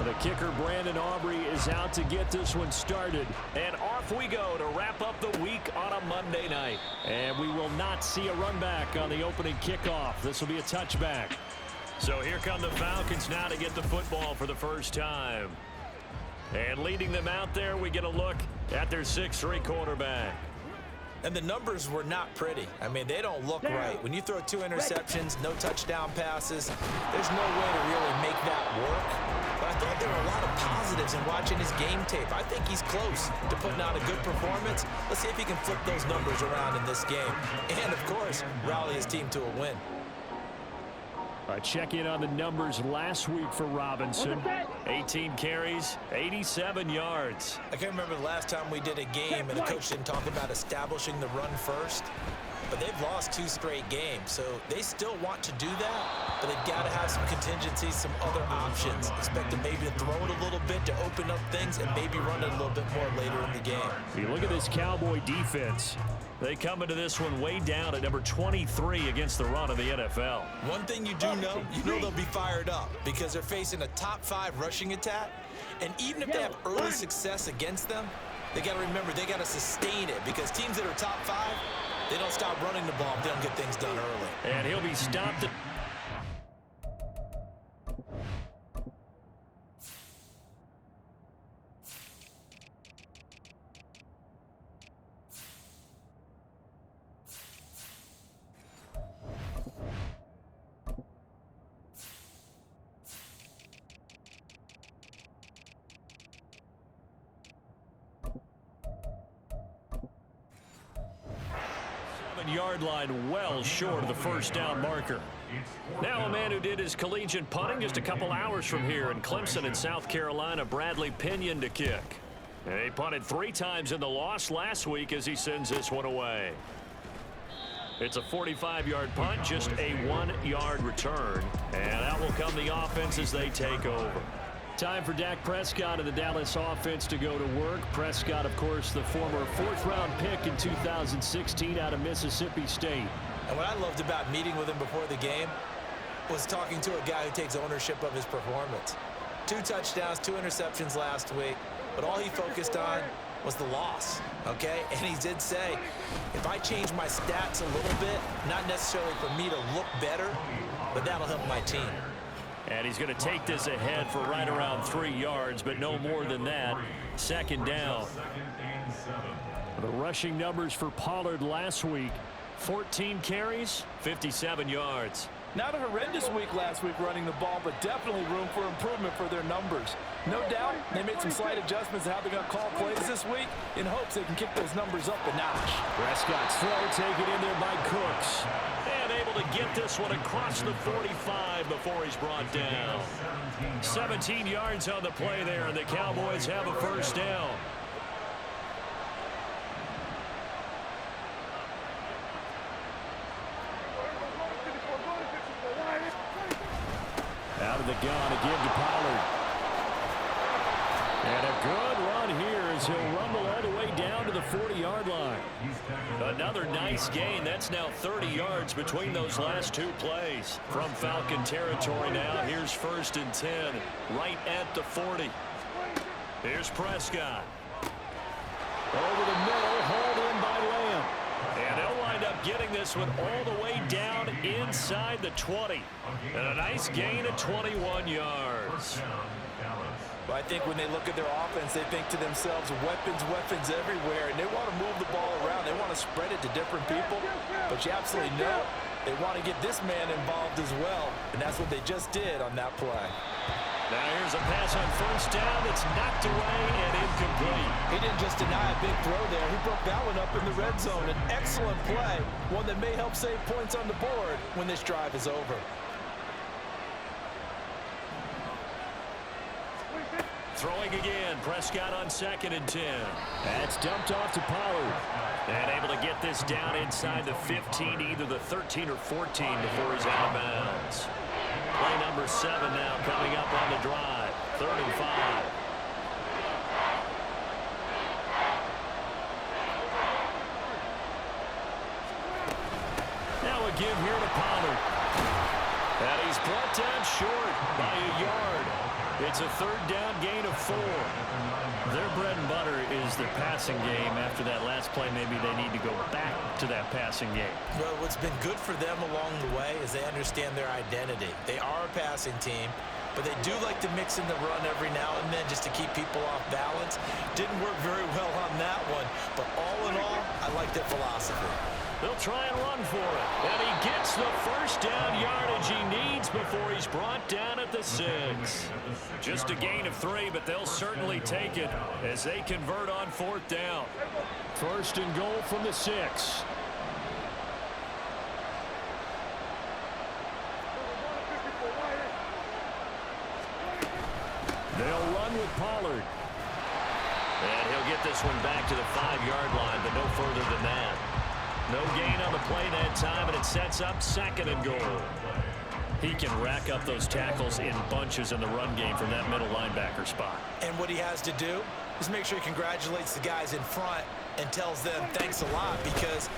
The kicker, Brandon Aubrey, is out to get this one started. And off we go to wrap up the week on a Monday night. And we will not see a run back on the opening kickoff. This will be a touchback. So here come the Falcons now to get the football for the first time. And leading them out there, we get a look at their 6'3" quarterback. And the numbers were not pretty. I mean, they don't look right. When you throw 2 interceptions, no touchdown passes, there's no way to really make that work. But I thought there were a lot of positives in watching his game tape. I think he's close to putting out a good performance. Let's see if he can flip those numbers around in this game. And, of course, rally his team to a win. A check-in on the numbers last week for Robinson. 18 carries, 87 yards. I can't remember the last time we did a game and the coach didn't talk about establishing the run first. But they've lost 2 straight games, so they still want to do that. But they've got to have some contingencies, some other options. Expect them maybe to throw it a little bit to open up things and maybe run it a little bit more later in the game. You look at this Cowboy defense. They come into this one way down at number 23 against the run of the NFL. One thing you do know, they'll be fired up because they're facing a top 5 rushing attack. And even if they have early success against them, they got to remember they got to sustain it because teams that are top 5, they don't stop running the ball if they don't get things done early. And he'll be stopped at 7-yard line, well short of the first down marker. Now a man who did his collegiate punting just a couple hours from here in Clemson in South Carolina, Bradley Pinion to kick. And he punted 3 times in the loss last week as he sends this one away. It's a 45-yard punt, just a 1-yard return. And out will come the offense as they take over. Time for Dak Prescott and the Dallas offense to go to work. Prescott, of course, the former 4th-round pick in 2016 out of Mississippi State. And what I loved about meeting with him before the game was talking to a guy who takes ownership of his performance. 2 touchdowns, 2 interceptions last week, but all he focused on was the loss, okay? And he did say, if I change my stats a little bit, not necessarily for me to look better, but that'll help my team. And he's going to take this ahead for right around 3 yards, but no more than that. 2nd down. The rushing numbers for Pollard last week, 14 carries, 57 yards. Not a horrendous week last week running the ball, but definitely room for improvement for their numbers. No doubt they made some slight adjustments to how they're going to call plays this week in hopes they can kick those numbers up a notch. Prescott's throw taken in there by Cooks. And able to get this one across the 45 before he's brought down. 17 yards on the play there, and the Cowboys have a first down. Out of the gun again to Pollard. And a good run here as he'll rumble all the way down to the 40-yard line. Another nice gain. That's now 30 yards between those last 2 plays. From Falcon territory now, here's 1st and 10, right at the 40. Here's Prescott. Over the middle, hauled in by Lamb. And they'll wind up getting this one all the way down inside the 20. And a nice gain of 21 yards. Well, I think when they look at their offense, they think to themselves, weapons everywhere, and they want to move the ball around. They want to spread it to different people, but you absolutely know they want to get this man involved as well, and that's what they just did on that play. Now here's a pass on 1st down that's knocked away and incomplete. He didn't just deny a big throw there. He broke that one up in the red zone. An excellent play, one that may help save points on the board when this drive is over. Throwing again, Prescott on 2nd and 10. That's dumped off to Pollard. And able to get this down inside the 15, either the 13 or 14 before he's out of bounds. Play number 7 now coming up on the drive. 3rd and 5. Now a give here to Pollard. And he's brought down short by a yard. It's a third down gain of 4. Their bread and butter is their passing game. After that last play, maybe they need to go back to that passing game. Well, what's been good for them along the way is they understand their identity. They are a passing team, but they do like to mix in the run every now and then just to keep people off balance. Didn't work very well on that one, but all in all, I like their philosophy. They'll try and run for it. And he gets the first down yardage he needs before he's brought down at the 6. Just a gain of 3, but they'll certainly take it as they convert on 4th down. First and goal from the 6. They'll run with Pollard. And he'll get this one back to the 5-yard line, but no further than that. No gain on the play that time, and it sets up 2nd and goal. He can rack up those tackles in bunches in the run game from that middle linebacker spot. And what he has to do is make sure he congratulates the guys in front and tells them thanks a lot, because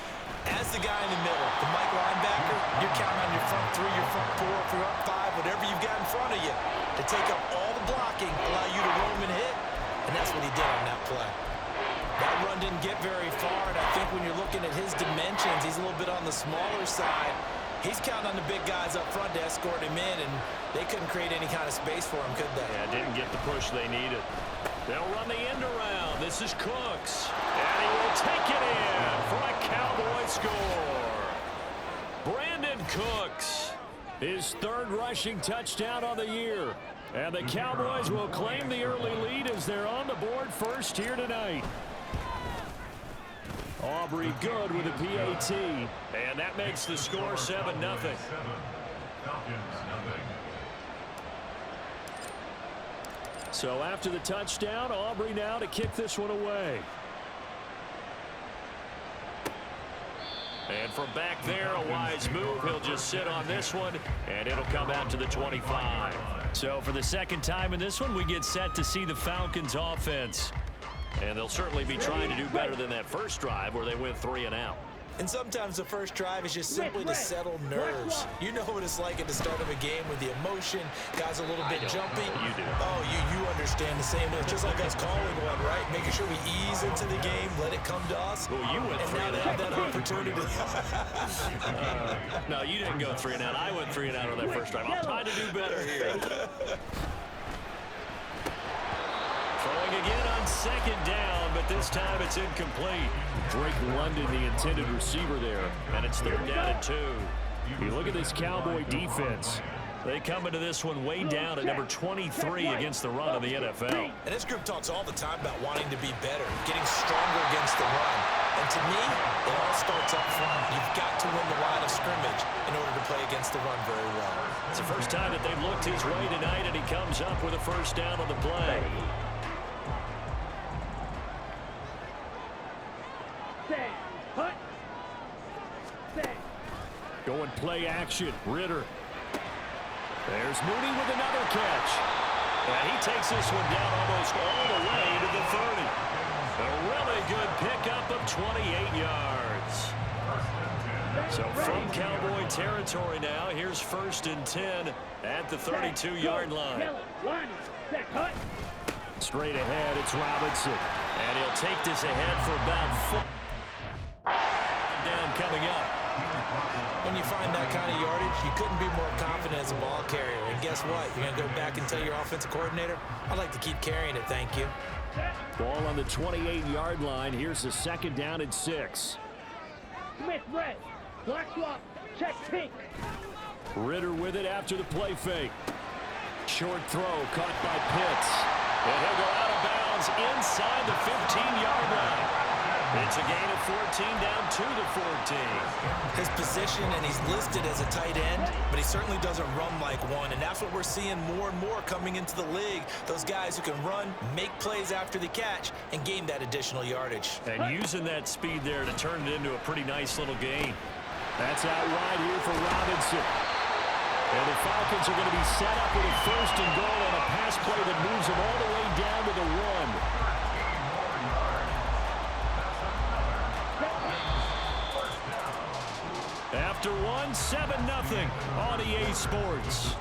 as the guy in the middle, the Mike linebacker, you're counting on your front 3, your front 4, your front 5, whatever you've got in front of you to take up all the blocking, allow you to roam and hit, and that's what he did on that play. That run didn't get very far, and I think when you're looking at his dimensions, he's a little bit on the smaller side. He's counting on the big guys up front to escort him in, and they couldn't create any kind of space for him, could they? Yeah, didn't get the push they needed. They'll run the end around. This is Cooks, and he will take it in for a Cowboy score. Brandon Cooks, his 3rd rushing touchdown of the year. And the Cowboys will claim the early lead as they're on the board first here tonight. Aubrey good with a PAT. And that makes the score 7-0. So after the touchdown, Aubrey now to kick this one away. And from back there, a wise move. He'll just sit on this one, and it'll come out to the 25. So for the 2nd time in this one, we get set to see the Falcons offense. And they'll certainly be trying to do better than that first drive where they went 3 and out. And sometimes the first drive is just simply to settle nerves. You know what it's like at the start of a game with the emotion, guys a little bit jumpy. You do. Oh, you understand the same. It's just like us calling one, right? Making sure we ease into the game, let it come to us. Well, you went and 3 now and they out. have that opportunity. No, you didn't go 3 and out. I went 3 and out on that first drive. I'm trying to do better here. Throwing again on 2nd down, but this time it's incomplete. Drake London, the intended receiver there, and it's 3rd down and 2. You look at this Cowboy defense. They come into this one way down at number 23 against the run of the NFL. And this group talks all the time about wanting to be better, getting stronger against the run. And to me, it all starts up front. You've got to win the line of scrimmage in order to play against the run very well. It's the first time that they've looked his way tonight, and he comes up with a first down on the play. Going play action. Ritter. There's Mooney with another catch. And he takes this one down almost all the way to the 30. A really good pickup of 28 yards. So from Cowboy territory now, here's 1st and 10 at the 32-yard line. Straight ahead, it's Robinson. And he'll take this ahead for about 4. Down coming up. When you find that kind of yardage, you couldn't be more confident as a ball carrier. And guess what? You're going to go back and tell your offensive coordinator, I'd like to keep carrying it, thank you. Ball on the 28-yard line. Here's the 2nd down and 6. Smith red. Black swap. Check pink. Ritter with it after the play fake. Short throw caught by Pitts. And he'll go out of bounds inside the 15-yard line. It's a gain of 14 down to the 14. His position, and he's listed as a tight end, but he certainly doesn't run like one, and that's what we're seeing more and more coming into the league. Those guys who can run, make plays after the catch, and gain that additional yardage. And using that speed there to turn it into a pretty nice little gain. That's out wide here for Robinson. And the Falcons are going to be set up with a 1st and goal on a pass play that moves them all the way down to the 1. After 7-0 on EA Sports.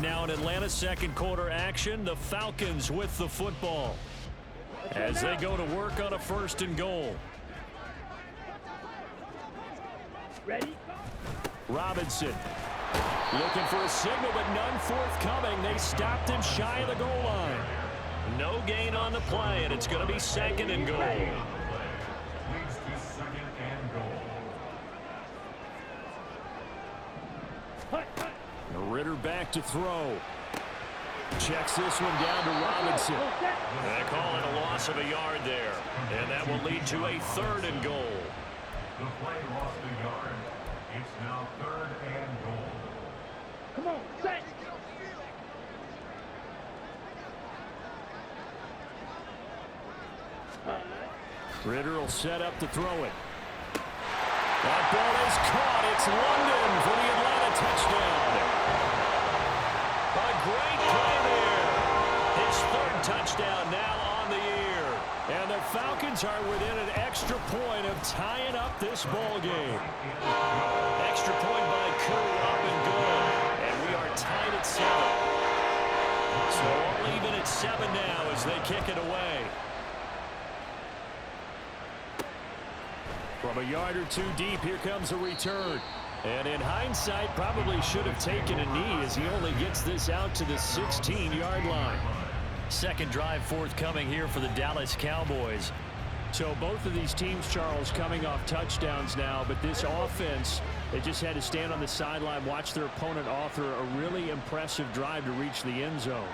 Now in Atlanta's second quarter action, the Falcons with the football as they go to work on a 1st and goal. Ready? Robinson looking for a signal, but none forthcoming. They stopped him shy of the goal line. No gain on the play, and it's going to be 2nd and goal. Ritter back to throw. Checks this one down to Robinson. They call it a loss of a yard there, and that will lead to a 3rd and goal. The play lost a yard. It's now 3rd and goal. Come on, set. Ritter will set up to throw it. That ball is caught. It's London for the Atlanta touchdown. A great play there. His 3rd touchdown now on the year. And the Falcons are within an extra point of tying up this ball game. Extra point by Curry up and good. And we are tied at 7. So all even at 7 now as they kick it away. From a yard or 2 deep, here comes a return. And in hindsight, probably should have taken a knee as he only gets this out to the 16-yard line. Second drive forthcoming here for the Dallas Cowboys. So both of these teams, Charles, coming off touchdowns now, but this offense, they just had to stand on the sideline, watch their opponent author a really impressive drive to reach the end zone.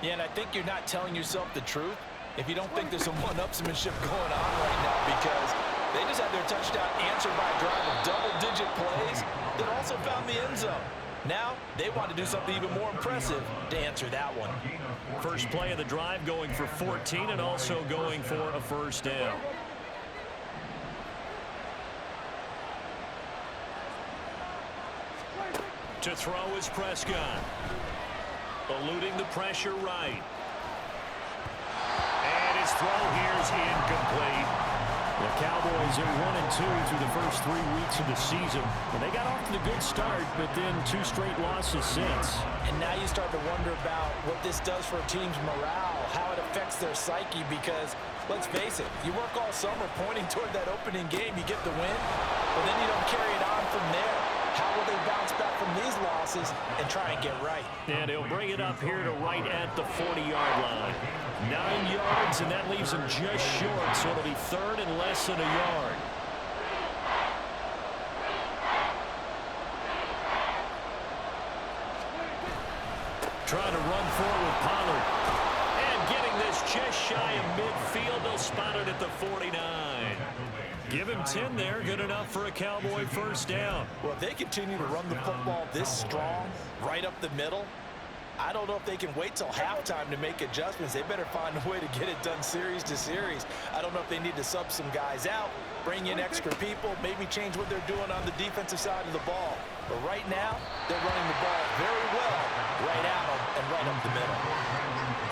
Yeah, and I think you're not telling yourself the truth if you don't think there's some one-upsmanship going on right now, because they just had their touchdown answered by a drive of double-digit plays that also found the end zone. Now, they want to do something even more impressive to answer that one. First play of the drive going for 14 and also going for a 1st down. To throw is Prescott. Eluding the pressure right. And his throw here is incomplete. The Cowboys are 1-2 through the first 3 weeks of the season. And they got off to a good start, but then 2 straight losses since. And now you start to wonder about what this does for a team's morale, how it affects their psyche, because, let's face it, you work all summer pointing toward that opening game, you get the win, but then you don't carry it on from there. How will they bounce back from these losses and try and get right? And he'll bring it up here to right at the 40-yard line. 9 yards, and that leaves him just short, so it'll be 3rd and less than a yard. Trying to run forward with Pollard. And getting this just shy of midfield. They'll spot it at the 49. Give him 10 there. Good enough for a Cowboy 1st down. Well, if they continue to run the football this strong, right up the middle, I don't know if they can wait till halftime to make adjustments. They better find a way to get it done series to series. I don't know if they need to sub some guys out, bring in extra people, maybe change what they're doing on the defensive side of the ball. But right now, they're running the ball very well right at them and right up the middle.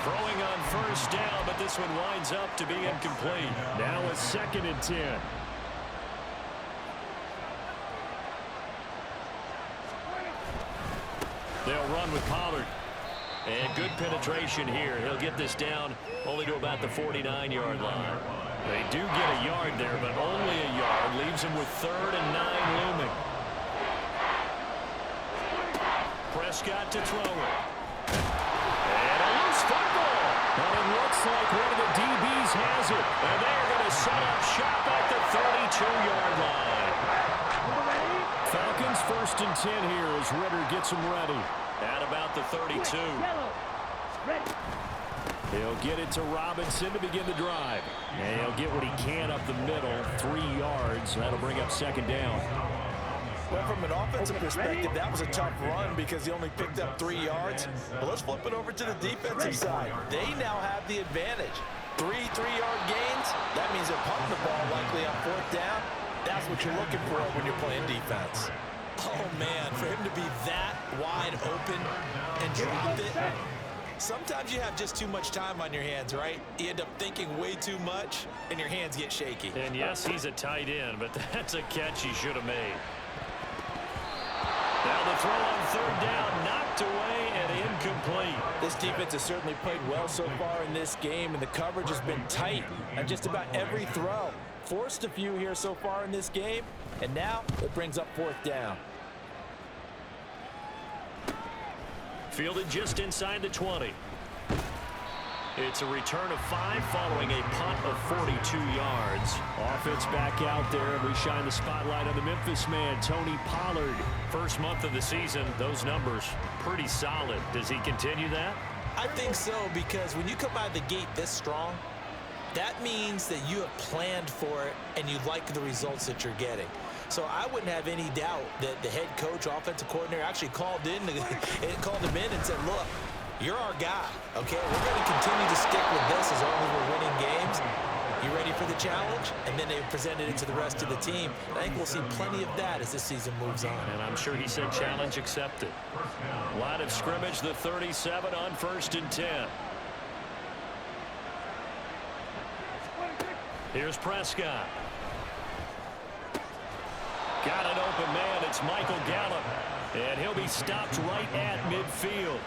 Throwing on 1st down, but this one winds up to be incomplete. Now a 2nd and 10. They'll run with Pollard. And good penetration here. He'll get this down only to about the 49-yard line. They do get a yard there, but only a yard. Leaves him with 3rd and 9 looming. Prescott to throw it. And a loose football. And it looks like one of the DBs has it. And they're going to set up shop at the 32-yard line. Falcons 1st and 10 here as Ritter gets them ready. At about the 32. He'll get it to Robinson to begin the drive. And he'll get what he can up the middle, 3 yards. That'll bring up 2nd down. Well, from an offensive perspective, that was a tough run because he only picked up 3 yards. But let's flip it over to the defensive side. They now have the advantage. 3 3-yard gains. That means they're punting the ball likely on 4th down. That's what you're looking for when you're playing defense. Oh, man, for him to be that wide open and drop it. Sometimes you have just too much time on your hands, right? You end up thinking way too much, and your hands get shaky. And, yes, he's a tight end, but that's a catch he should have made. Now the the throw on third down, knocked away and incomplete. This defense has certainly played well so far in this game, and the coverage has been tight on just about every throw. Forced a few here so far in this game, and now it brings up fourth down. Fielded just inside the 20. It's a return of 5 following a punt of 42 yards. Offense back out there, and we shine the spotlight on the Memphis man, Tony Pollard. First month of the season, those numbers pretty solid. Does he continue that? I think so, because when you come out of the gate this strong, that means that you have planned for it and you like the results that you're getting. So I wouldn't have any doubt that the head coach, offensive coordinator, actually called him in and said, look, you're our guy, okay? We're going to continue to stick with this as long as we're winning games. You ready for the challenge? And then they presented it to the rest of the team. I think we'll see plenty of that as this season moves on. And I'm sure he said challenge accepted. Line of scrimmage, the 37 on 1st and 10. Here's Prescott. Got an open man. It's Michael Gallup. And he'll be stopped right at midfield.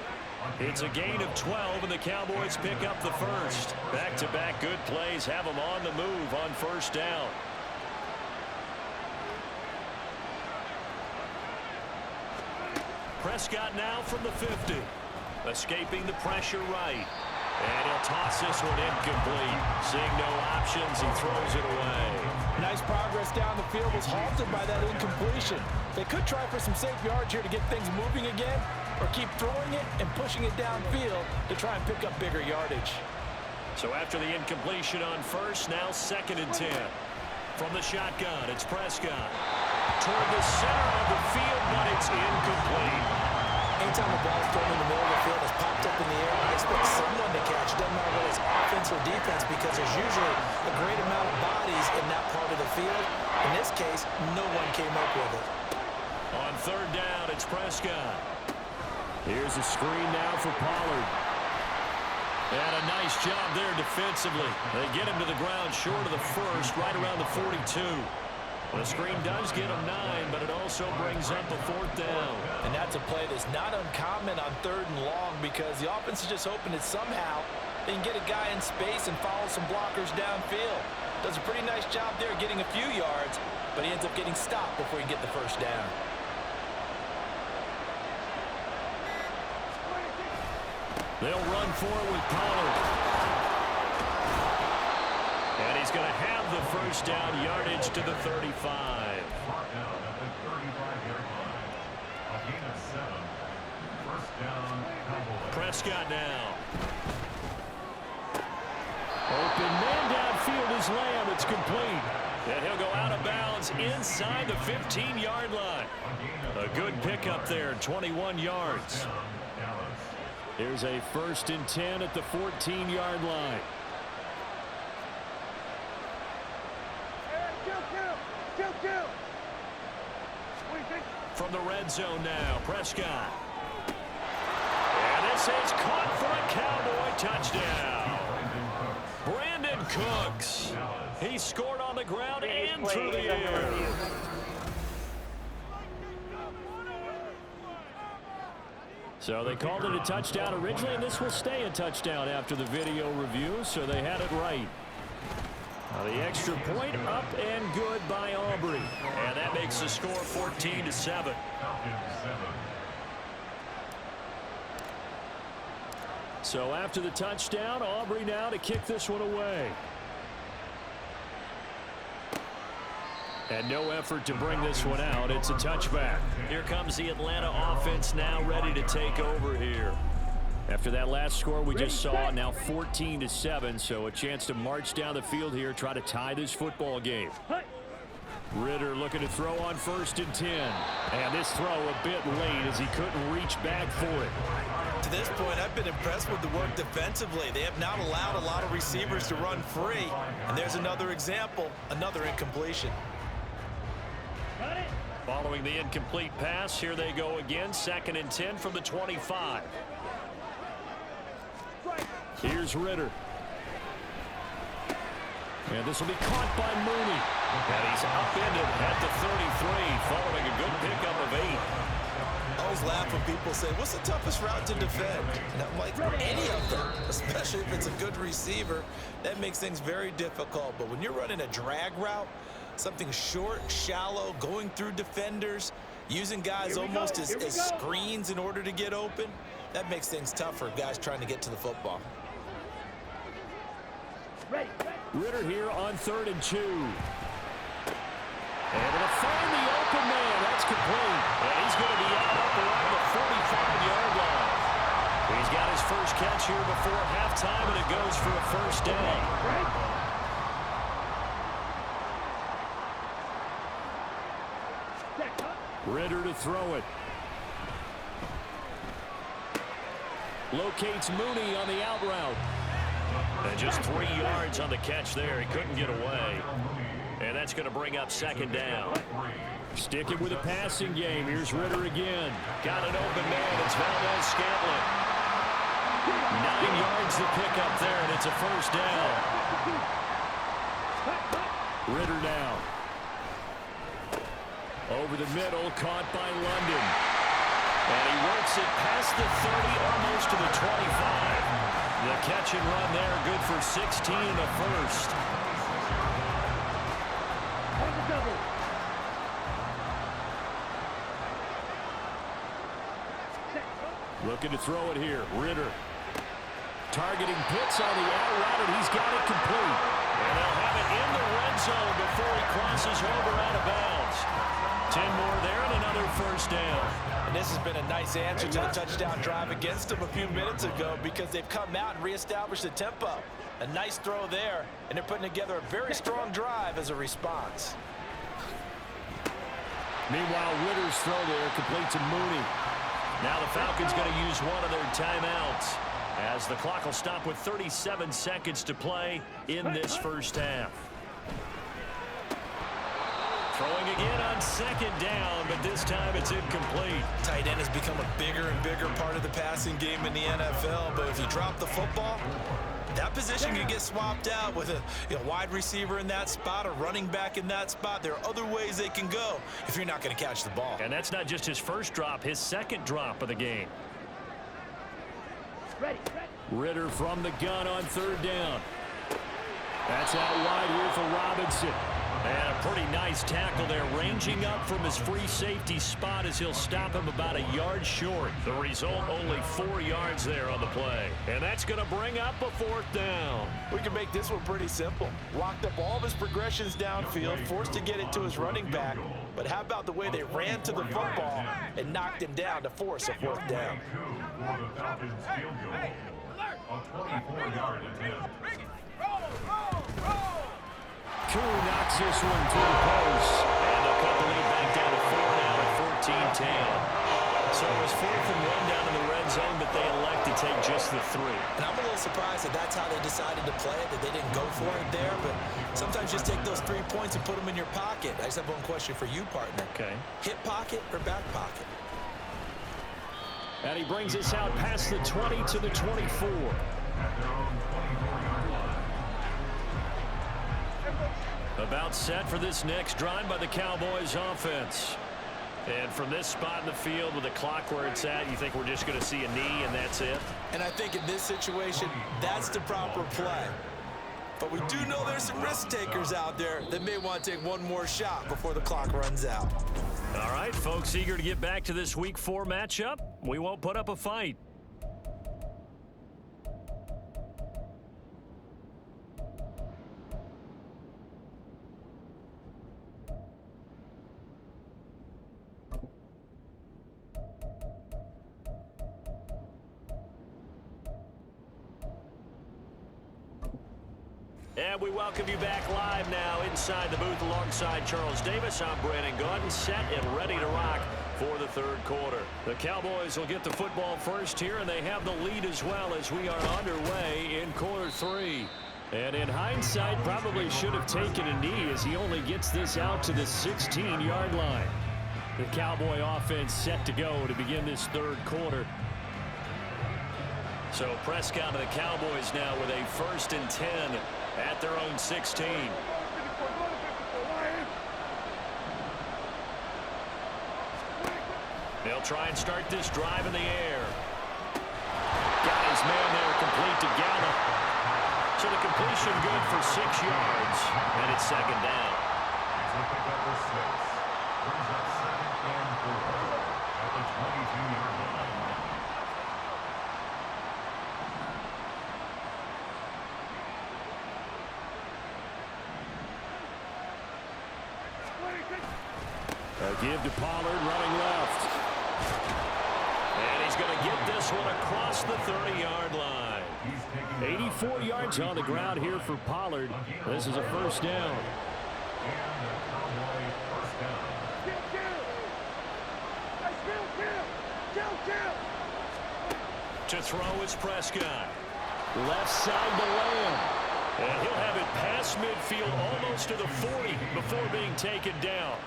It's a gain of 12, and the Cowboys pick up the first. Back-to-back good plays have them on the move on first down. Prescott now from the 50. Escaping the pressure right. And he'll toss this one incomplete. Seeing no options, he throws it away. Nice progress down the field was halted by that incompletion. They could try for some safe yards here to get things moving again, or keep throwing it and pushing it downfield to try and pick up bigger yardage. So after the incompletion on first, now 2nd and 10. From the shotgun, it's Prescott. Toward the center of the field, but it's incomplete. Anytime the ball's thrown in the middle of the field, it's popped up in the air, I expect someone to catch. Doesn't matter whether it's offense or defense, because there's usually a great amount of bodies in that part of the field. In this case, no one came up with it. On third down, it's Prescott. Here's a screen now for Pollard. And a nice job there defensively. They get him to the ground short of the first, right around the 42. The screen does get him 9, but it also brings up a 4th down. And that's a play that's not uncommon on 3rd and long, because the offense is just hoping that somehow they can get a guy in space and follow some blockers downfield. Does a pretty nice job there getting a few yards, but he ends up getting stopped before he can get the first down. They'll run for it with Pollard. And he's going to have the first down, yardage to the 35. Brought down at the 35-yard line. A gain of 7. First down, Cowboys. Prescott now. Open man downfield is Lamb. It's complete. And he'll go out of bounds inside the 15-yard line. A good pickup there, 21 yards. Here's a 1st and 10 at the 14-yard line. From the red zone now, Prescott. And this is caught for a Cowboy touchdown. Brandon Cooks. He scored on the ground and through the air. So they called it a touchdown originally, and this will stay a touchdown after the video review, so they had it right. Now the extra point up and good by Aubrey. And that makes the score 14-7. So after the touchdown, Aubrey now to kick this one away. And no effort to bring this one out. It's a touchback. Here comes the Atlanta offense now ready to take over here. After that last score we just saw, now 14-7, so a chance to march down the field here, try to tie this football game. Ritter looking to throw on 1st and 10. And this throw a bit late as he couldn't reach back for it. To this point, I've been impressed with the work defensively. They have not allowed a lot of receivers to run free. And there's another example, another incompletion. Following the incomplete pass, here they go again, 2nd and 10 from the 25. Here's Ritter. And this will be caught by Mooney. And he's upended at the 33 following a good pickup of 8. always laugh when people say, what's the toughest route to defend? And I'm like, any of them, especially if it's a good receiver. That makes things very difficult. But when you're running a drag route, something short, shallow, going through defenders, using guys almost as screens in order to get open, that makes things tough for guys trying to get to the football. Ritter here on 3rd and 2. Able to find the open man. That's complete. And he's going to be out up around the 45-yard line. He's got his first catch here before halftime, and it goes for a first down. Ritter to throw it. Locates Mooney on the out route. And just 3 yards on the catch there. He couldn't get away. And that's going to bring up 2nd down. Sticking with a passing game. Here's Ritter again. Got an open man. It's Valdez-Scantling. 9 yards to pick up there, and it's a first down. Ritter now. Over the middle, caught by London. And he works it past the 30, almost to the 25. The catch and run there, good for 16 and a first. Looking to throw it here. Ritter. Targeting Pitts on the out route, and he's got it complete. And they'll have it in the red zone before he crosses over out of bounds. 10 more there and another first down. And this has been a nice answer to the touchdown drive against them a few minutes ago because they've come out and reestablished the tempo. A nice throw there, and they're putting together a very strong drive as a response. Meanwhile, Ritter's throw there complete to Mooney. Now the Falcons going to use one of their timeouts as the clock will stop with 37 seconds to play in this first half. Throwing again on 2nd down, but this time it's incomplete. Tight end has become a bigger and bigger part of the passing game in the NFL, but if you drop the football, that position can get swapped out with a wide receiver in that spot, a running back in that spot. There are other ways they can go if you're not going to catch the ball. And that's not just his first drop, his 2nd drop of the game. Ritter from the gun on 3rd down. That's out wide here for Robinson. And a pretty nice tackle there, ranging up from his free safety spot as he'll stop him about a yard short. The result, only 4 yards there on the play. And that's going to bring up a 4th down. We can make this one pretty simple. Locked up all of his progressions downfield, forced to get it to his running back. But how about the way they ran to the football and knocked him down to force a 4th down? For the Falcons field goal. A 24-yard attempt. Koo knocks this one through the post. And they'll cut the lead back down to 4 now at 14-10. So it was 4th and 1 down in the red zone, but they elect to take just the 3. And I'm a little surprised that that's how they decided to play it, that they didn't go for it there. But sometimes just take those 3 points and put them in your pocket. I just have one question for you, partner. Okay. Hip pocket or back pocket? And he brings us out past the 20 to the 24. About set for this next drive by the Cowboys offense. And from this spot in the field with the clock where it's at, you think we're just going to see a knee and that's it? And I think in this situation, that's the proper play. But we do know there's some risk takers out there that may want to take one more shot before the clock runs out. All right, folks, eager to get back to this Week 4 matchup. We won't put up a fight. And we welcome you back live now inside the booth alongside Charles Davis. I'm Brandon Gaudin, set and ready to rock for the 3rd quarter. The Cowboys will get the football first here, and they have the lead as well as we are underway in quarter 3. And in hindsight, probably should have taken a knee as he only gets this out to the 16-yard line. The Cowboy offense set to go to begin this 3rd quarter. So Prescott and the Cowboys now with a 1st and 10 at their own 16. They'll try and start this drive in the air. Got his man there, complete to Gallup. So the completion good for 6 yards, and it's second down. He's looking at the 6. Brings up 2nd and 4 at the 22-yard line. A give to Pollard, running left. And he's going to get this one across the 30-yard line. 84 yards on the ground here for Pollard. This is a first down. To throw is Prescott. Left side to Lamb. And he'll have it past midfield almost to the 40 before being taken down.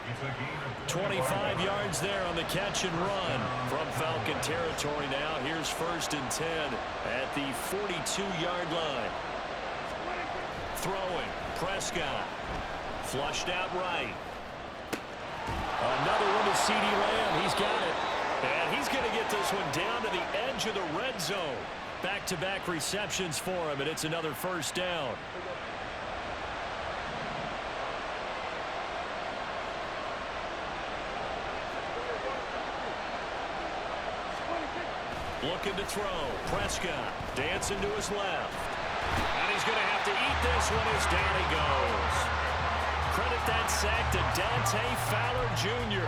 25 yards there on the catch and run from Falcon territory now. Here's 1st and 10 at the 42-yard line. Throwing, Prescott. Flushed out right. Another one to CeeDee Lamb. He's got it. And he's going to get this one down to the edge of the red zone. Back-to-back receptions for him, and it's another first down. Looking to throw. Prescott dancing to his left. And he's going to have to eat this one as down he goes. Credit that sack to Dante Fowler Jr.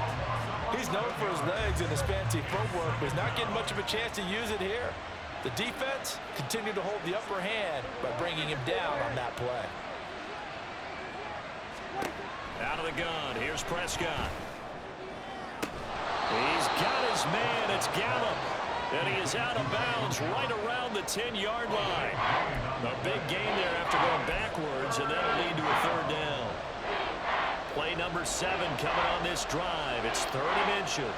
He's known for his legs and his fancy footwork, but he's not getting much of a chance to use it here. The defense continued to hold the upper hand by bringing him down on that play. Out of the gun, here's Prescott. He's got his man, it's Gallup. And he is out of bounds right around the 10-yard line. A big gain there after going backwards, and that'll lead to a third down. Play number 7 coming on this drive. It's 30 inches.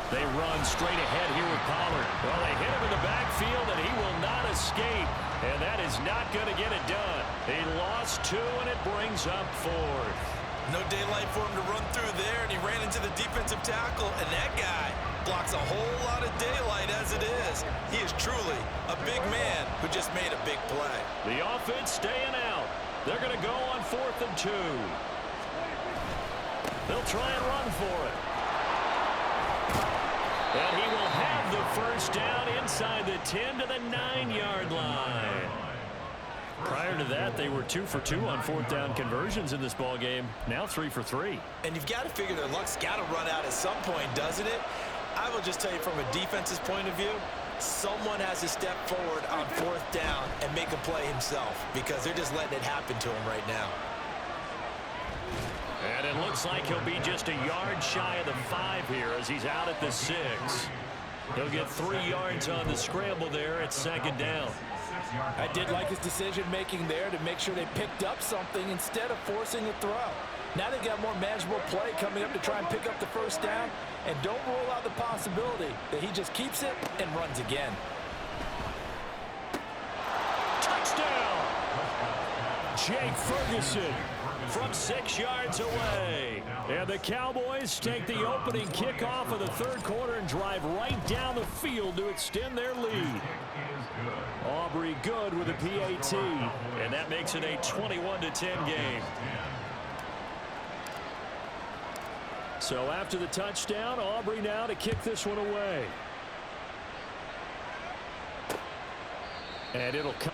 They run straight ahead here with Pollard. Well, they hit him in the backfield, and he will not escape. And that is not going to get it done. He lost 2, and it brings up 4th. No daylight for him to run through there, and he ran into the defensive tackle, and that guy blocks a whole lot of daylight as it is. He is truly a big man who just made a big play. The offense staying out. They're going to go on 4th and 2. They'll try and run for it. And he will have the first down inside the 10 to the 9-yard line. Prior to that, they were 2 for 2 on 4th down conversions in this ball game. Now 3 for 3. And you've got to figure their luck's got to run out at some point, doesn't it? I will just tell you from a defense's point of view, someone has to step forward on 4th down and make a play himself because they're just letting it happen to him right now. And it looks like he'll be just a yard shy of the 5 here as he's out at the 6. He'll get 3 yards on the scramble there at 2nd down. I did like his decision-making there to make sure they picked up something instead of forcing a throw. Now they've got more manageable play coming up to try and pick up the first down, and don't rule out the possibility that he just keeps it and runs again. Touchdown! Jake Ferguson from 6 yards away. And the Cowboys take the opening kickoff of the 3rd quarter and drive right down the field to extend their lead. Aubrey good with a PAT, and that makes it a 21-10 game. So after the touchdown, Aubrey now to kick this one away. And it'll come.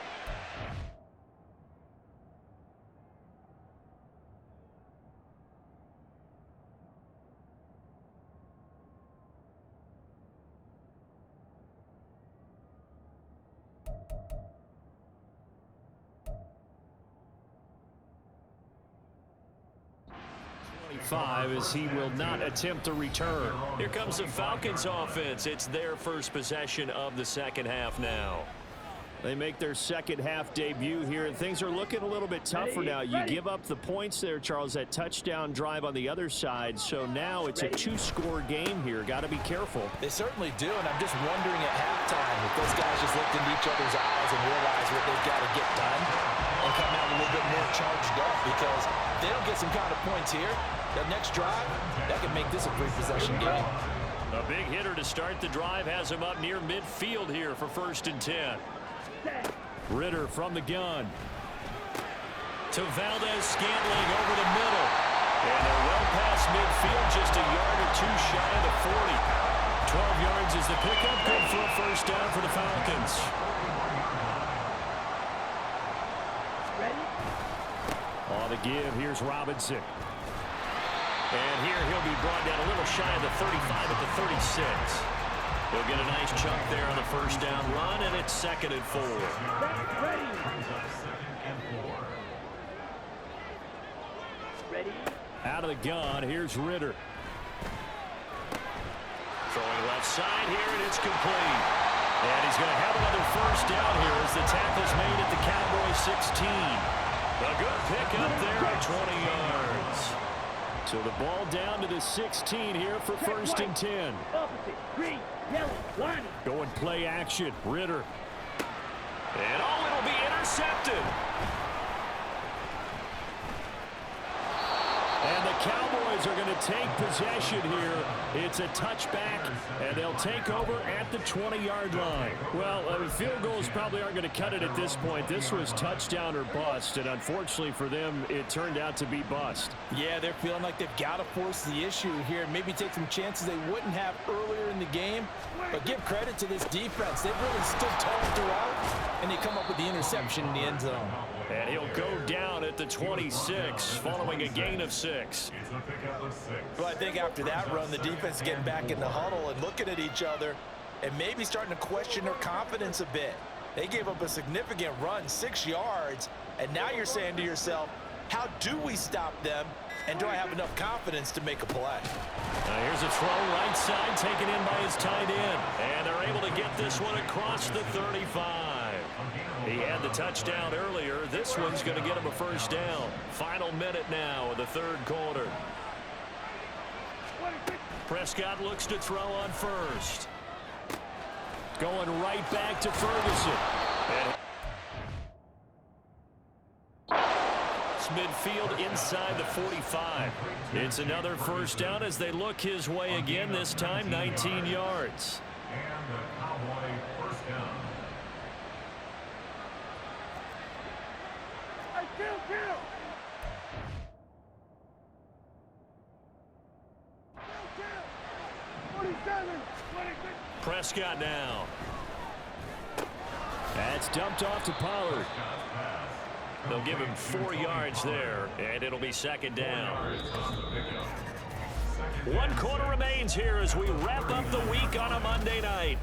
As he will not attempt to return. Here comes the Falcons offense. It's their first possession of the 2nd half now. They make their 2nd half debut here, and things are looking a little bit tougher now. You give up the points there, Charles, that touchdown drive on the other side. So now it's a 2-score game here. Got to be careful. They certainly do, and I'm just wondering at halftime if those guys just looked into each other's eyes and realize what they've got to get done and come out a little bit more charged up, because they don't get some kind of points here. The next drive, that can make this a three-possession game. A big hitter to start the drive has him up near midfield here for 1st and 10. Ritter from the gun. To Valdez-Scantling over the middle. And they're well past midfield, just a yard or two shy of the 40. 12 yards is the pickup. Good for a 1st down for the Falcons. Ready? On the give, here's Robinson. And here he'll be brought down a little shy of the 35 at the 36. He'll get a nice chunk there on the 1st down run, and it's 2nd and 4. Ready? Ready? Out of the gun, here's Ritter. Throwing left side here, and it's complete. And he's going to have another 1st down here as the tackle's made at the Cowboys 16. A good pickup there at 20 yards. So the ball down to the 16 here for 1st and 10. Opposite. Green. Yellow. Line. Going play action. Ritter. And it'll be intercepted. And the Cowboys are going to take possession here. It's a touchback, and they'll take over at the 20-yard line. Well, field goals probably aren't going to cut it at this point. This was touchdown or bust, and unfortunately for them, it turned out to be bust. Yeah, they're feeling like they've got to force the issue here and maybe take some chances they wouldn't have earlier in the game. But give credit to this defense. They've really stood tall throughout, and they come up with the interception in the end zone. And he'll go down at the 26 following a gain of 6. Well, I think after that run, the defense is getting back in the huddle and looking at each other and maybe starting to question their confidence a bit. They gave up a significant run, 6 yards, and now you're saying to yourself, how do we stop them, and do I have enough confidence to make a play? Now here's a throw right side taken in by his tight end, and they're able to get this one across the 35. He had the touchdown earlier. This one's going to get him a 1st down. Final minute now of the 3rd quarter. Prescott looks to throw on 1st. Going right back to Ferguson. And midfield inside the 45. It's another 1st down as they look his way again, this time 19 yards. And the Cowboy 1st down. Prescott now. That's dumped off to Pollard. They'll give him 4 yards there, and it'll be 2nd down. 1 quarter remains here as we wrap up the week on a Monday night.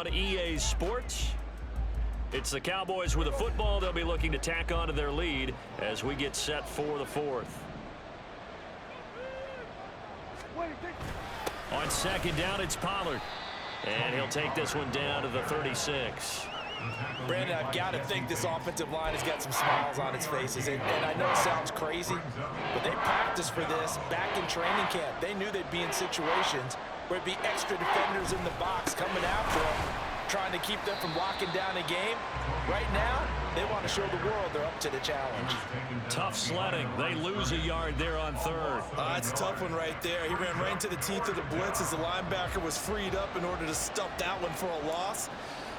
on EA Sports. It's the Cowboys with a football. They'll be looking to tack on to their lead as we get set for the fourth. On second down, it's Pollard. And he'll take this one down to the 36. Brandon, I've got to think this offensive line has got some smiles on its faces. And I know it sounds crazy, but they practiced for this back in training camp. They knew they'd be in situations where it'd be extra defenders in the box coming after them, trying to keep them from locking down a game. Right now, they want to show the world they're up to the challenge. Tough sledding. They lose a yard there on third. It's a tough one right there. He ran right into the teeth of the blitz as the linebacker was freed up in order to stuff that one for a loss.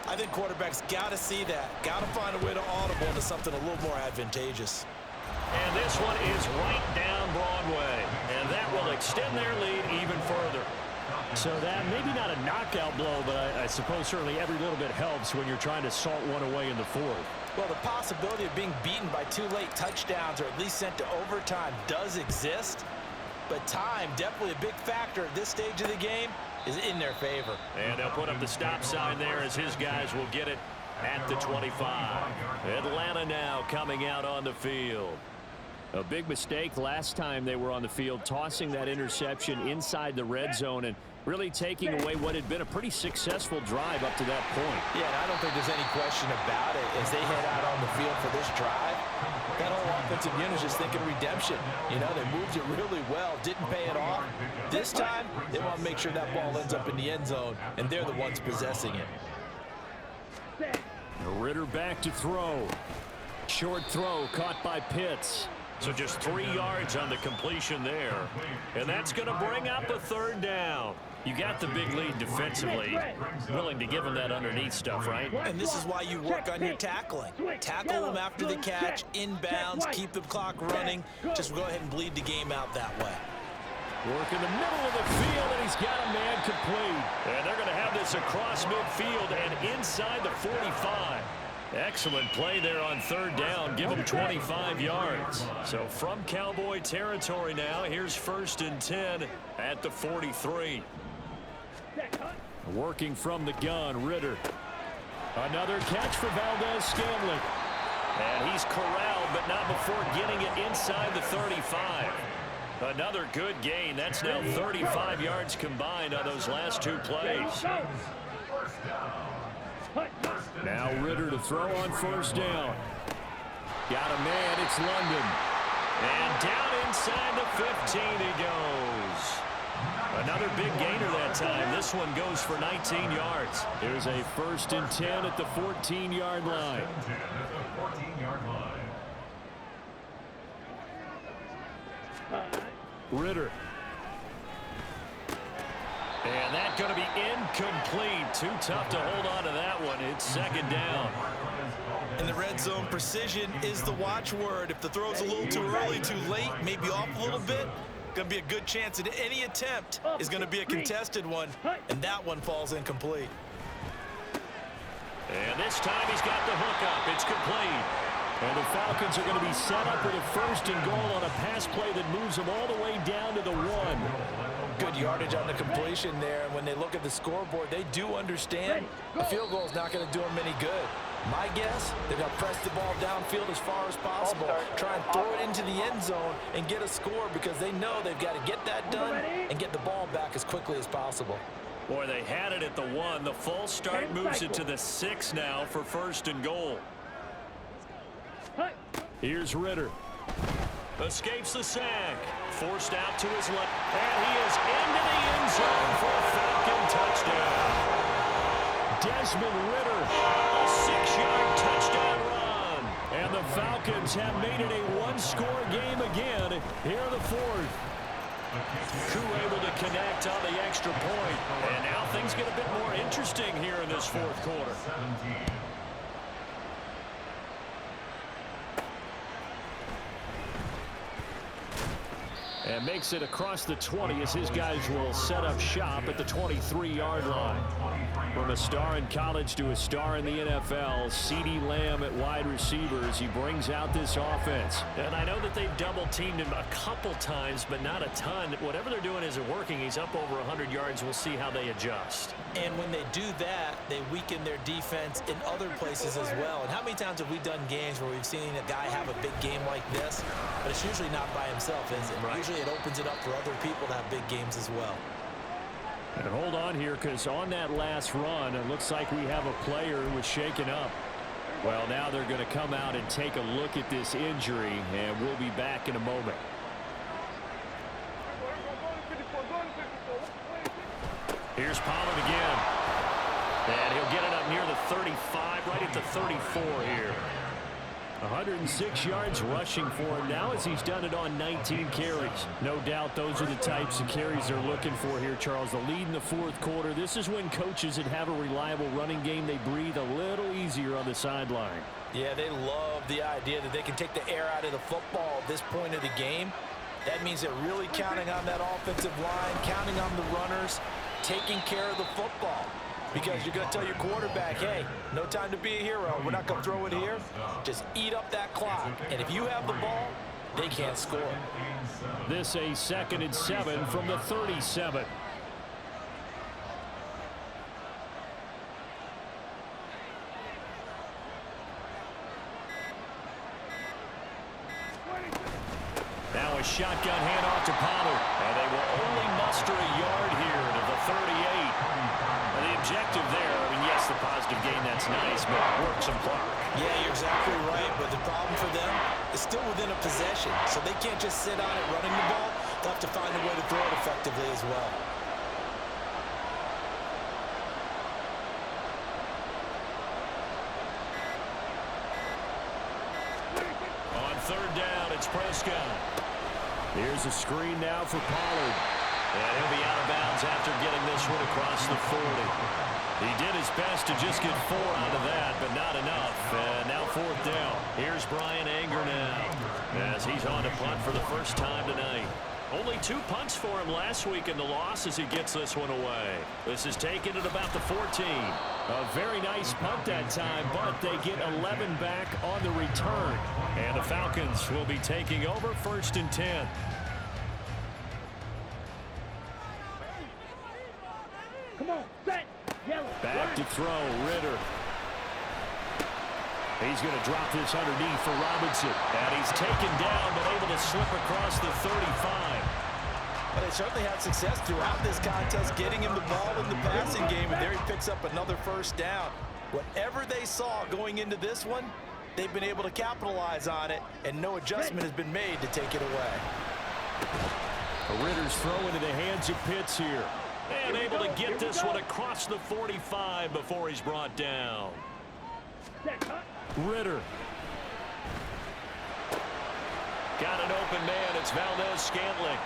I think quarterbacks got to see that. Got to find a way to audible into something a little more advantageous. And this one is right down Broadway. And that will extend their lead even further. So that maybe not a knockout blow, but I suppose certainly every little bit helps when you're trying to salt one away in the fourth. Well, the possibility of being beaten by 2 late touchdowns or at least sent to overtime does exist. But time, definitely a big factor at this stage of the game, is in their favor. And they'll put up the stop sign there as his guys will get it at the 25. Atlanta now coming out on the field. A big mistake last time they were on the field, tossing that interception inside the red zone and really taking away what had been a pretty successful drive up to that point. Yeah, and I don't think there's any question about it as they head out on the field for this drive. That whole offensive unit is just thinking redemption. You know, they moved it really well, didn't pay it off. This time, they want to make sure that ball ends up in the end zone, and they're the ones possessing it. Ritter back to throw. Short throw caught by Pitts. So just 3 yards on the completion there. And that's going to bring up a third down. You got the big lead defensively. Willing to give them that underneath stuff, right? And this is why you work on your tackling. Tackle them after the catch, inbounds, keep the clock running. Just go ahead and bleed the game out that way. Work in the middle of the field, and he's got a man complete. And they're going to have this across midfield and inside the 45. Excellent play there on third down. Give him 25 yards. So from Cowboy territory now, here's 1st and 10 at the 43. Working from the gun, Ritter. Another catch for Valdez-Scantling. And he's corralled, but not before getting it inside the 35. Another good gain. That's now 35 yards combined on those last 2 plays. Now Ritter to throw on 1st down. Got a man, it's London. And down inside the 15 he goes. Another big gainer that time. This one goes for 19 yards. Here's a 1st and 10 at the 14-yard line. Ritter. And that's going to be incomplete. Too tough to hold on to that one. It's 2nd down. In the red zone, precision is the watchword. If the throw's a little too early, too late, maybe off a little bit, going to be a good chance that any attempt is going to be a contested one, and that one falls incomplete. And this time he's got the hook up. It's complete. And the Falcons are going to be set up with a 1st and goal on a pass play that moves them all the way down to the 1. Good yardage on the completion there. And when they look at the scoreboard, they do understand a field goal is not going to do them any good. My guess, they're going to press the ball downfield as far as possible, try and throw it into the end zone and get a score because they know they've got to get that done and get the ball back as quickly as possible. Boy, they had it at the 1. The false start moves it to the 6 now for 1st and goal. Here's Ritter. Escapes the sack. Forced out to his left. And he is into the end zone for a Falcon touchdown. Desmond Ritter. A 6-yard touchdown run. And the Falcons have made it a 1-score game again here in the 4th. Koo able to connect on the extra point. And now things get a bit more interesting here in this 4th quarter. And makes it across the 20 as his guys will set up shop at the 23-yard line. From a star in college to a star in the NFL, CeeDee Lamb at wide receiver as he brings out this offense. And I know that they've double-teamed him a couple times, but not a ton. Whatever they're doing isn't working. He's up over 100 yards. We'll see how they adjust. And when they do that, they weaken their defense in other places as well. And how many times have we done games where we've seen a guy have a big game like this, but it's usually not by himself, is it? Right. Usually it opens it up for other people to have big games as well. And hold on here, because on that last run, it looks like we have a player who was shaken up. Well, now they're going to come out and take a look at this injury, and we'll be back in a moment. Here's Pollard again. And he'll get it up near the 35, right at the 34 here. 106 yards rushing for him now as he's done it on 19 carries. No doubt those are the types of carries they're looking for here, Charles. The lead in the fourth quarter. This is when coaches that have a reliable running game, they breathe a little easier on the sideline. Yeah, they love the idea that they can take the air out of the football at this point of the game. That means they're really counting on that offensive line, counting on the runners, taking care of the football. Because you're going to tell your quarterback, hey, no time to be a hero. We're not going to throw it here. Just eat up that clock. And if you have the ball, they can't score. This a 2nd and 7 from the 37. Now a shotgun handoff to Pollard. And they will only muster a yard here to the 38. The objective there, I mean, yes, the positive gain, that's nice, but work some clock. Yeah, you're exactly right, but the problem for them is still within a possession, so they can't just sit on it running the ball. They'll have to find a way to throw it effectively as well. On 3rd down, it's Prescott. Here's a screen now for Pollard. And he'll be out of bounds after getting this one across the 40. He did his best to just get 4 out of that, but not enough. And now 4th down. Here's Brian Anger now as he's on to punt for the first time tonight. Only 2 punts for him last week in the loss as he gets this one away. This is taken at about the 14. A very nice punt that time, but they get 11 back on the return. And the Falcons will be taking over 1st and 10. Come on, set, yellow. Back to throw, Ritter. He's going to drop this underneath for Robinson. And he's taken down, but able to slip across the 35. But they certainly had success throughout this contest, getting him the ball in the passing game, and there he picks up another 1st down. Whatever they saw going into this one, they've been able to capitalize on it, and no adjustment has been made to take it away. Ritter's throw into the hands of Pitts here. And able to get this one across the 45 before he's brought down. Ritter. Got an open man. It's Valdez-Scantling.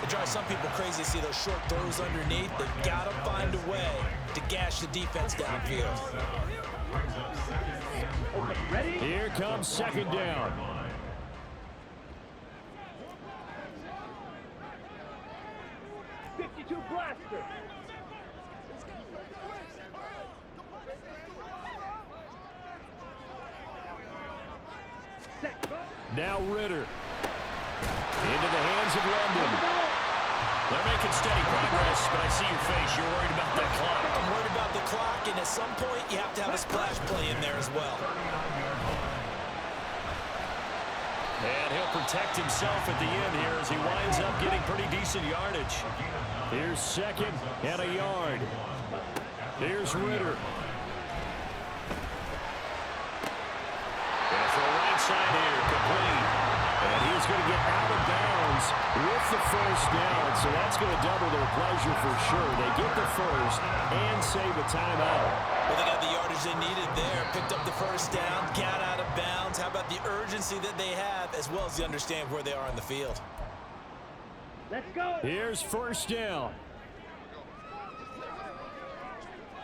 It drives some people crazy to see those short throws underneath. They've got to find a way to gash the defense downfield. Here comes 2nd down. Blaster. Now Ritter. Into the hands of London. They're making steady progress, but I see your face. You're worried about that clock. I'm worried about the clock, and at some point, you have to have a splash play in there as well. And he'll protect himself at the end here as he winds up getting pretty decent yardage. Here's 2nd and a yard. Here's Ritter. Gonna throw right side here, complete. And he's going to get out of bounds with the 1st down, so that's going to double their pleasure for sure. They get the 1st and save a timeout. Well, they got the yardage they needed there, picked up the 1st down, got out of bounds. How about the urgency that they have, as well as they understand where they are on the field? Let's go. Here's 1st down.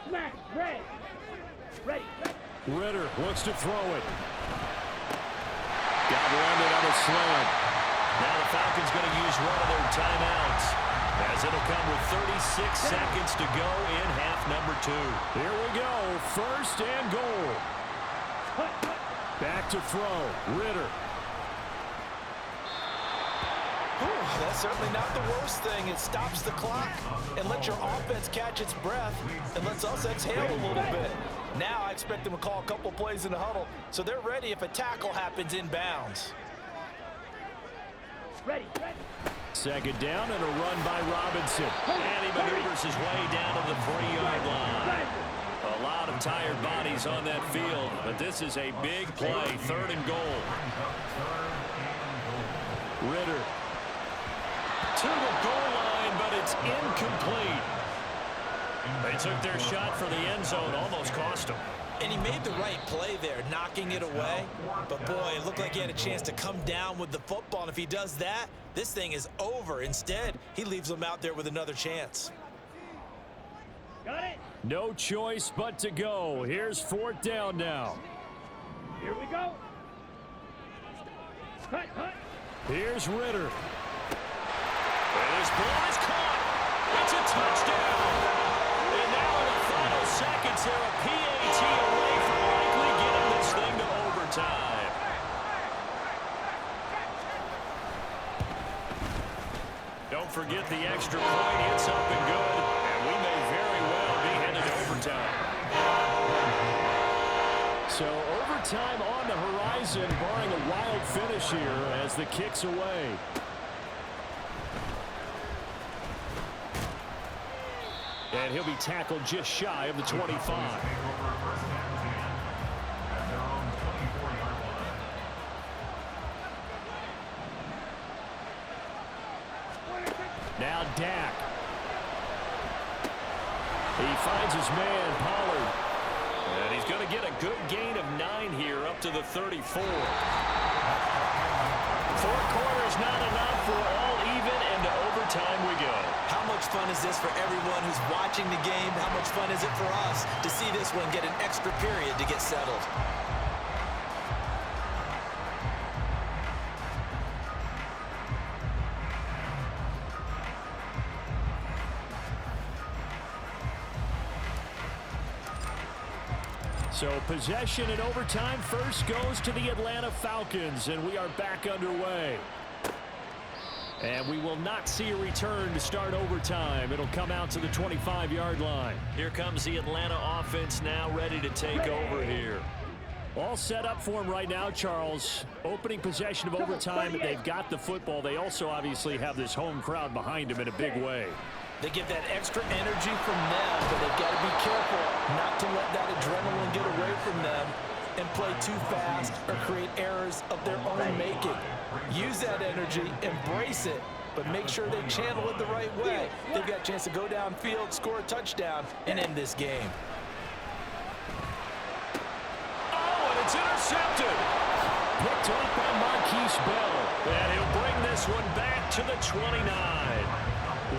Smash, ready. Ready. Ritter wants to throw it. Got landed on a slant. Now the Falcons going to use one of their timeouts, as it'll come with 36 seconds to go in half number 2. Here we go. 1st and goal. Back to throw. Ritter. That's certainly not the worst thing. It stops the clock and lets your offense catch its breath and lets us exhale a little bit. Now I expect them to call a couple plays in the huddle so they're ready if a tackle happens inbounds. Ready. Second down and a run by Robinson. And he maneuvers his way down to the 3-yard line. A lot of tired bodies on that field, but this is a big play, 3rd and goal. Ritter. To the goal line, but it's incomplete. They took their shot for the end zone, almost cost them. And he made the right play there, knocking it away. But, boy, it looked like he had a chance to come down with the football. And if he does that, this thing is over. Instead, he leaves them out there with another chance. Got it. No choice but to go. Here's 4th down now. Here we go. Cut. Here's Ritter. And his ball is caught. It's a touchdown. And now in the final seconds, they're a PAT away from likely getting this thing to overtime. Don't forget the extra point. It's up and good. And we may very well be headed to overtime. So overtime on the horizon, barring a wild finish here as the kick's away. And he'll be tackled just shy of the 25. Now Dak. He finds his man, Pollard. And he's going to get a good gain of 9 here up to the 34. 4 quarters not enough for all even, and to overtime we go. How much fun is this for everyone who's watching the game? How much fun is it for us to see this one get an extra period to get settled? So possession in overtime first goes to the Atlanta Falcons, and we are back underway. And we will not see a return to start overtime. It'll come out to the 25-yard line. Here comes the Atlanta offense now ready to take over here. All set up for him right now, Charles. Opening possession of overtime. They've got the football. They also obviously have this home crowd behind them in a big way. They get that extra energy from them, but they've got to be careful not to let that adrenaline get away from them and play too fast or create errors of their own making. Use that energy, embrace it, but make sure they channel it the right way. They've got a chance to go downfield, score a touchdown, and end this game. Oh, and it's intercepted. Picked off by Marquise Bell. And he'll bring this one back to the 29.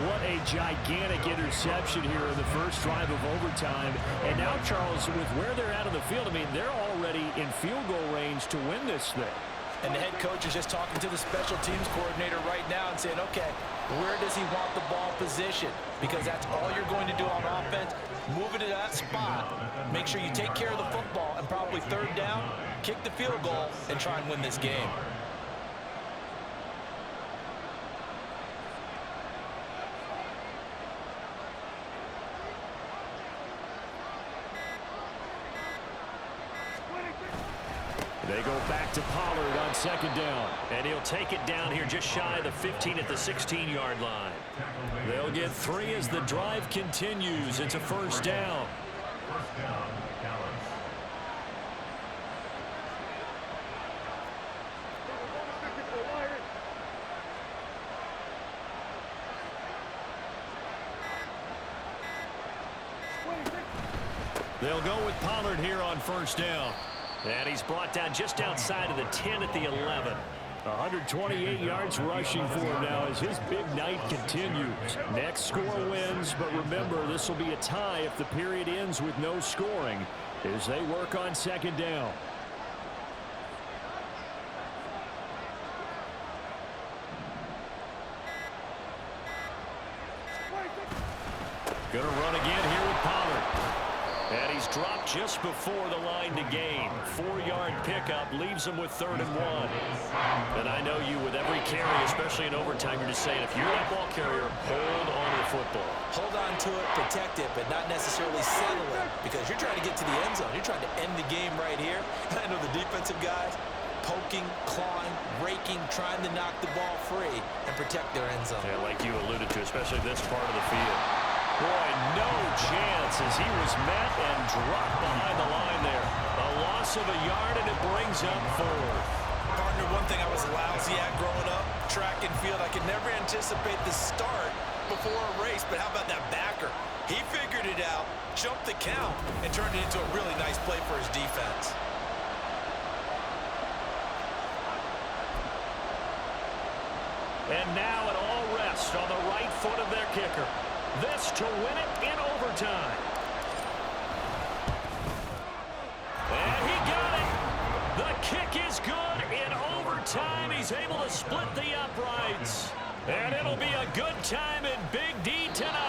What a gigantic interception here in the first drive of overtime. And now, Charles, with where they're at on the field, I mean, they're already in field goal range to win this thing. And the head coach is just talking to the special teams coordinator right now and saying, okay, where does he want the ball positioned? Because that's all you're going to do on offense. Move it to that spot. Make sure you take care of the football and probably 3rd down, kick the field goal, and try and win this game. They go back to Pollard on 2nd down. And he'll take it down here just shy of the 15 at the 16-yard line. They'll get 3 as the drive continues. It's a 1st down. First down, Dallas. They'll go with Pollard here on 1st down. And he's brought down just outside of the 10 at the 11. 128 yards rushing for him now as his big night continues. Next score wins, but remember, this will be a tie if the period ends with no scoring as they work on 2nd down. Going to run again here with Pollard. And he's dropped just before the line to gain. 4-yard pickup leaves him with 3rd and 1. And I know you, with every carry, especially in overtime, you're just saying, if you're that ball carrier, hold on to the football. Hold on to it, protect it, but not necessarily settle it, because you're trying to get to the end zone. You're trying to end the game right here. I know the defensive guys poking, clawing, raking, trying to knock the ball free and protect their end zone. Yeah, like you alluded to, especially this part of the field. Boy, no chance as he was met and dropped behind the line there. A loss of a yard, and it brings up 4th. Partner, one thing I was lousy at growing up, track and field, I could never anticipate the start before a race, but how about that backer? He figured it out, jumped the count, and turned it into a really nice play for his defense. And now an all rest on the right foot of their kicker. This to win it in overtime. And he got it. The kick is good in overtime. He's able to split the uprights. And it'll be a good time in Big D tonight.